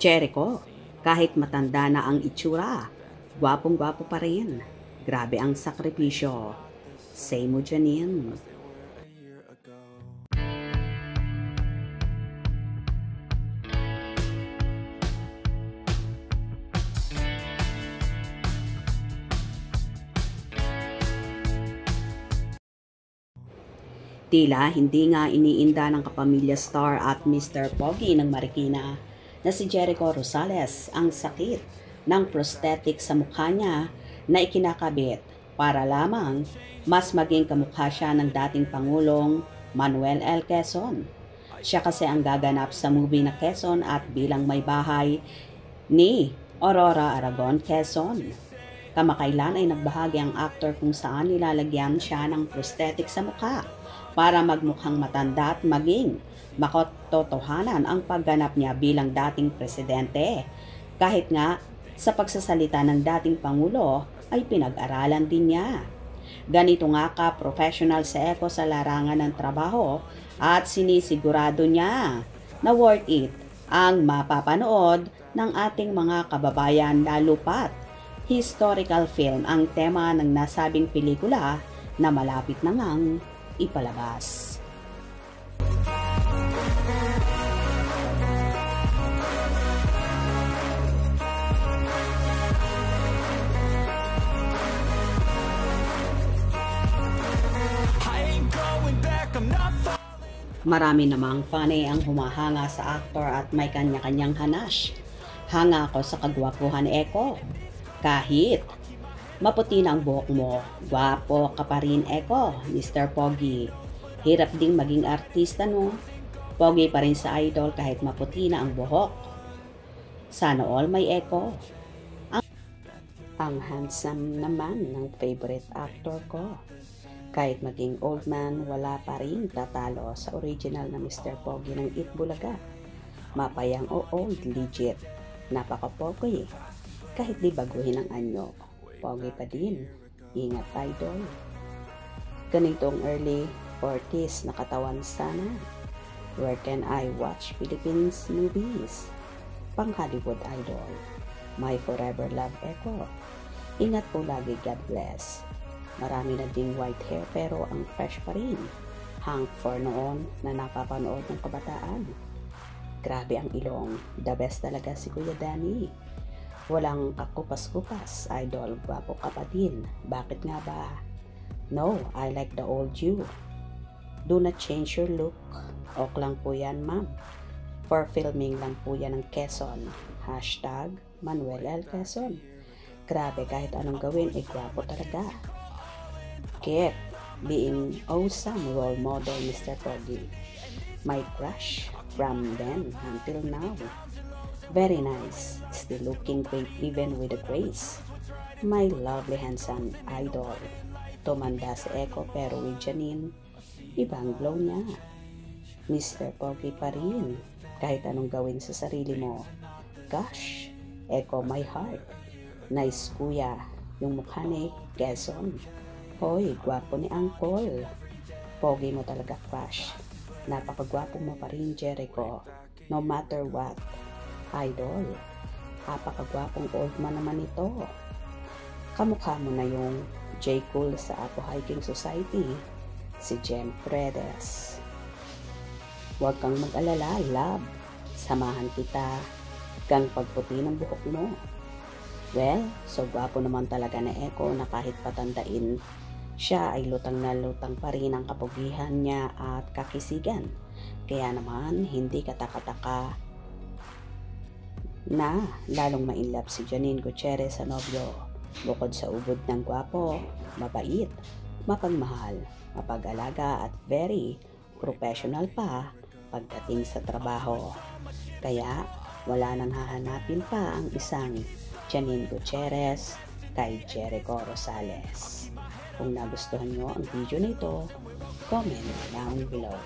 Jericho, kahit matanda na ang itsura, gwapong-gwapo pa rin. Grabe ang sakripisyo. Say mo, Janine. Tila hindi nga iniinda ng kapamilya star at Mr. Pogi ng Marikina na si Jericho Rosales ang sakit ng prosthetic sa mukha niya na ikinakabit para lamang mas maging kamukha siya ng dating Pangulong Manuel L. Quezon. Siya kasi ang gaganap sa movie na Quezon at bilang may bahay ni Aurora Aragon Quezon. Kamakailan ay nagbahagi ang aktor kung saan nilalagyan siya ng prosthetic sa mukha para magmukhang matanda at maging makatotohanan ang pagganap niya bilang dating presidente. Kahit nga sa pagsasalita ng dating Pangulo ay pinag-aralan din niya. Ganito nga ka-professional si Eko sa larangan ng trabaho at sinisigurado niya na worth it ang mapapanood ng ating mga kababayan lalo pat historical film ang tema ng nasabing pelikula na malapit na ngang ipalabas. Marami namang funny ang humahanga sa aktor at may kanya-kanyang hanash. Hanga ako sa kagwapuhan Eko. Kahit maputi na ang buhok mo, gwapo ka pa rin Eko, Mr. Pogi. Hirap ding maging artista no. Pogi pa rin sa idol kahit maputi na ang buhok. Sana all may Eko. Ang handsome naman ng favorite actor ko. Kahit maging old man, wala pa rin tatalo sa original na Mr. Pogi ng Itbulaga. Mapayang o old, legit. Napaka-pogi. Kahit di baguhin ang anyo, pogi pa din. Ingat idol. Ganitong early 40s na katawan sana. Where can I watch Philippines movies? Pang Hollywood idol. My forever love Eko. Ingat po lagi, God bless. Marami na ding white hair pero ang fresh pa rin. Hank for noon na napapanood ng kabataan. Grabe ang ilong. The best talaga si Kuya Danny. Walang kakupas-kupas. Idol, gwapo ka pa din. Bakit nga ba? No, I like the old you. Do not change your look. Ok lang po yan, ma'am. For filming lang po yan ng Quezon. Hashtag Manuel L. Quezon. Grabe, kahit anong gawin, gwapo talaga. Keep being awesome role model, Mr. Pogi. My crush from then until now. Very nice. Still looking great even with the grace. My lovely handsome idol. Tumanda si Eko pero with Janine, ibang glow niya. Mr. Pogi pa rin. Kahit anong gawin sa sarili mo. Gosh, Eko my heart. Nice kuya. Yung mukha ni Quezon. Hoy, gwapo ni Uncle. Pogi mo talaga, crush. Napakagwapo mo pa rin, Jericho. No matter what. Idol. Napakagwapong old man naman ito. Kamukha mo na yung J. Cool sa Apo Hiking Society. Si Jem Fredes. Huwag kang mag-alala, love. Samahan kita kang pagputi ng buhok mo. Well, so gwapo naman talaga na Eko na kahit patandain siya ay lutang na lutang pa rin ang kapugihan niya at kakisigan. Kaya naman, hindi katakataka na lalong ma-inlove si Janine Gutierrez sa nobyo. Bukod sa ubod ng gwapo, mabait, mapagmahal, mapag-alaga at very professional pa pagdating sa trabaho. Kaya wala nang hahanapin pa ang isang Janine Gutierrez kay Jericho Rosales. Kung nagustuhan nyo ang video na ito, comment down below.